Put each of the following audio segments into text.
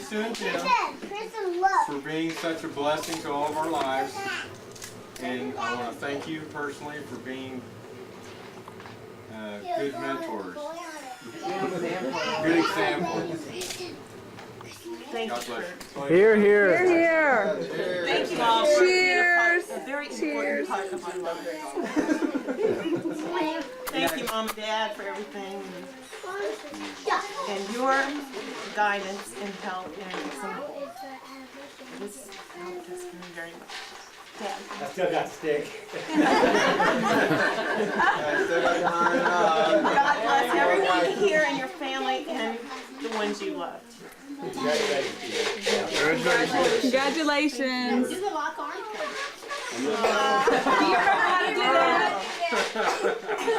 Teresa and Jim for being such a blessing to all of our lives. And I want to thank you personally for being good mentors, good examples. Thank God you. bless you. Here, here. Here, here. Thank you all for being Cheers. a very important part of my life. Thank you, Mom and Dad, for everything. And your guidance and help and example. This helped us very much. Dad. I still got stick. God bless everyone here and your family and the ones you love. Congratulations. Do the lock on. Do you remember how to do that?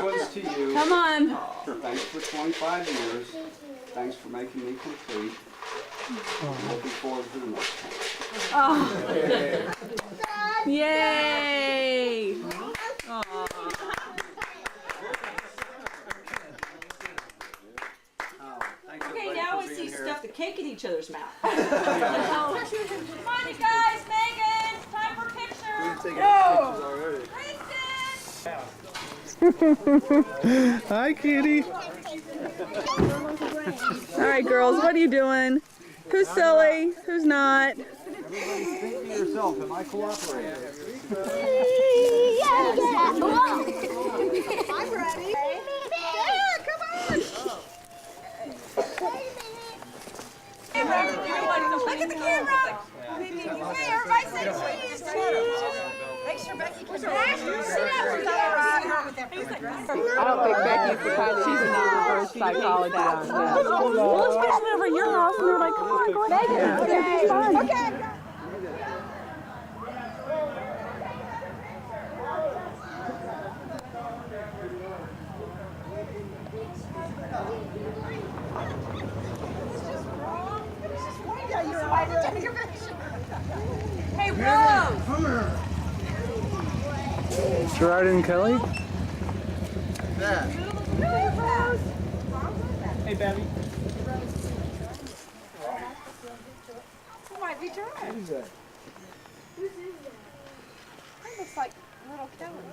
Thanks to you. Come on. Thanks for 25 years. Thanks for making me complete. I'm looking forward to the next one. Oh. Yay. Aw. Okay, now we see stuff the cake in each other's mouth. Come on, you guys. Megan, time for pictures. Kristen. Hi, Kitty. All right, girls, what are you doing? Who's silly? Who's not? Everybody speak for yourself. Am I cooperating? I'm ready. Yeah, come on. Look at the camera. Hey, everybody say cheese. Make sure Becky can I don't think Becky's the kind of she's a reverse psychology on that. Well, especially over at your house, and they're like, come on, go ahead. Okay. Okay. Hey, Rose! Gerard and Kelly? Hey, Babby. Who might be Gerard? Who's that? He looks like little Kelly.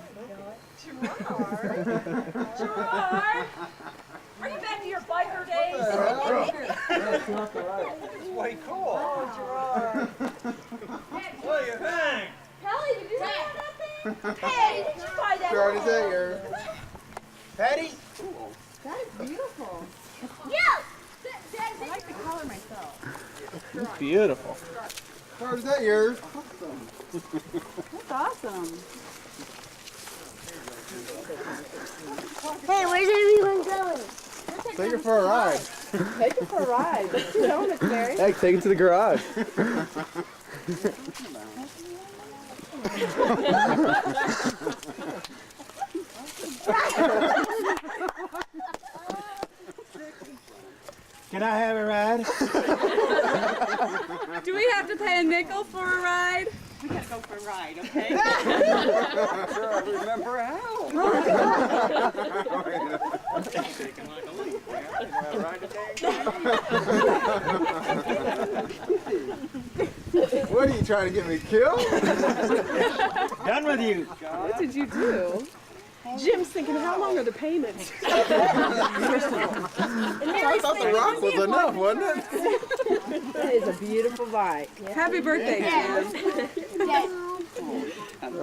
Gerard! Are you back to your biker days? It's way cool. Oh, Gerard. What do you think? Kelly, did you buy that thing? Hey, did you buy that? Gerard, is that yours? Patty? That is beautiful. Yes! I like the color myself. It's beautiful. Gerard, is that yours? That's awesome. Hey, where's everyone going? Take her for a ride. Take it for a ride. That's your helmet, Carrie. Hey, take it to the garage. Can I have a ride? Do we have to pay a nickel for a ride? We gotta go for a ride, okay? Sure, I remember how. What are you trying to get me killed? Done with you. What did you do? Jim's thinking, how long are the payments? I thought the rock was enough, wasn't it? That is a beautiful bike. Happy birthday, Jim.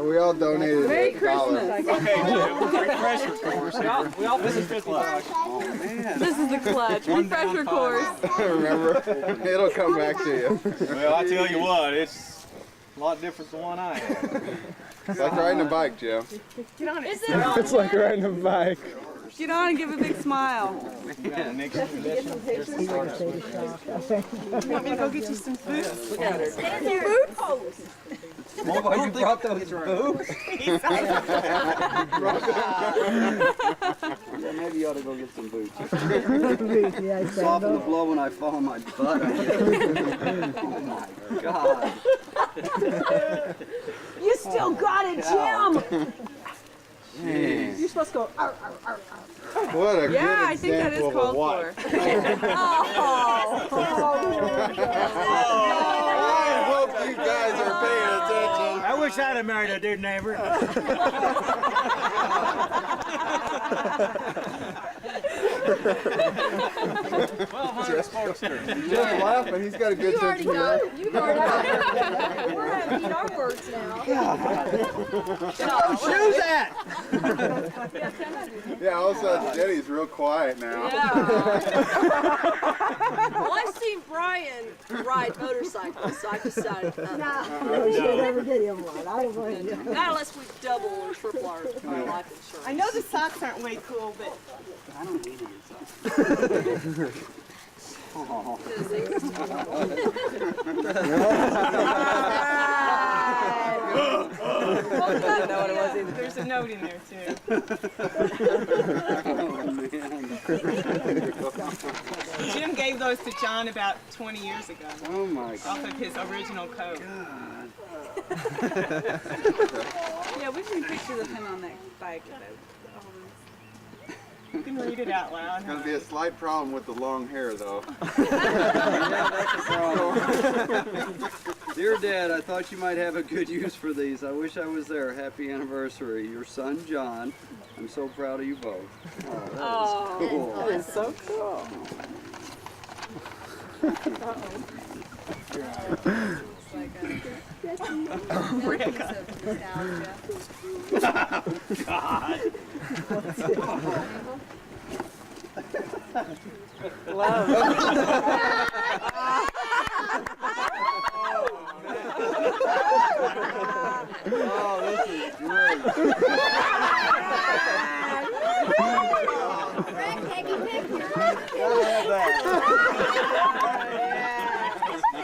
We all donated Merry $8. Christmas. Okay, Jim. Refresher course. We all visit the club. Oh, man. This is the clutch. Refresher course. Remember? It'll come back to you. Well, I tell you what, it's a lot different than one I had. It's like riding a bike, Jim. Is it? It's like riding a bike. Get on and give a big smile. Yeah, next Want me to go get you some food? Look at her. Boots? Oh, you brought those boots? Yeah, maybe you ought to go get some boots. Soften the blow when I fall on my butt. Oh my God. You still got it, Jim! Jeez. You're supposed to go. Arr, arr, arr, arr. What a Yeah, good I think that is example of a called wife. for. I hope you guys are paying attention. I wish I'd have married a dude neighbor. Just laughing. He's got a good sense of humor. You've already got it. We're having to eat our words now. Shoes at? Yeah, all of a sudden Jenny's real quiet now. Well, I've seen Brian ride motorcycles, so I decided Never get him one. I don't blame you. not unless we double or triple our life insurance. I know the socks aren't way cool, but I don't need any socks. there's a note in there too. Jim gave those to John about 20 years ago, Oh my God. off of his original coat. Yeah, we've seen pictures of him on that bike. You can read it out loud. There's going to be a slight problem with the long hair, though. Yeah, that's a problem. Dear Dad, I thought you might have a good use for these. I wish I was there. Happy anniversary. Your son, John. I'm so proud of you both. Oh, that is cool. That's so cool. Oh, this is great. Gotta have that.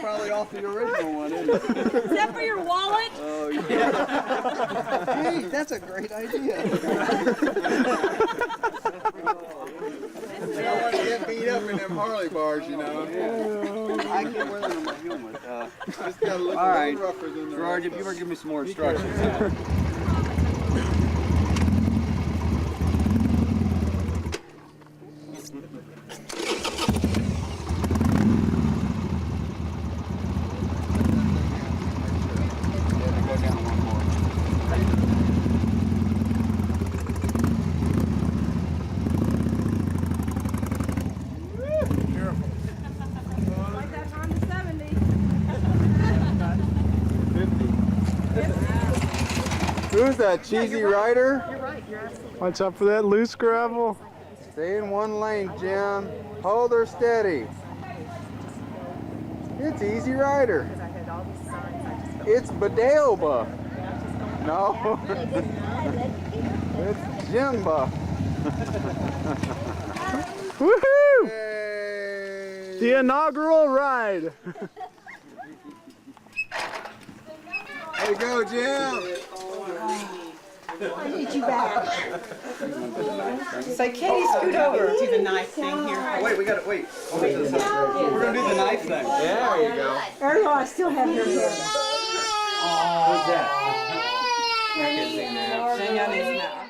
Probably off the original one, isn't it? Is that for your wallet? Oh, yeah. Hey, that's a great idea. They don't want to get beat up in them Harley bars, you know. I can't wear them on my helmet. Just got to look All a right, little rougher than the Gerard, rest if you of were us. give me some more instructions. Go down one more. Like that Honda 70. Who's that cheesy rider? You're right. You're absolutely Watch out for that loose gravel. Stay in one lane, Jim. Hold her steady. It's Easy Rider. Because I had all these signs, I just felt It's Badelba. No. It's Jimba. Woohoo! The inaugural ride. There you go, Jim. I need you back. Say, Katie, scoot over. Do the knife thing here. Wait, we got to wait. We're gonna do the knife thing. There you go. Ariel, I still have your hair. Who's that? Hang on his mouth.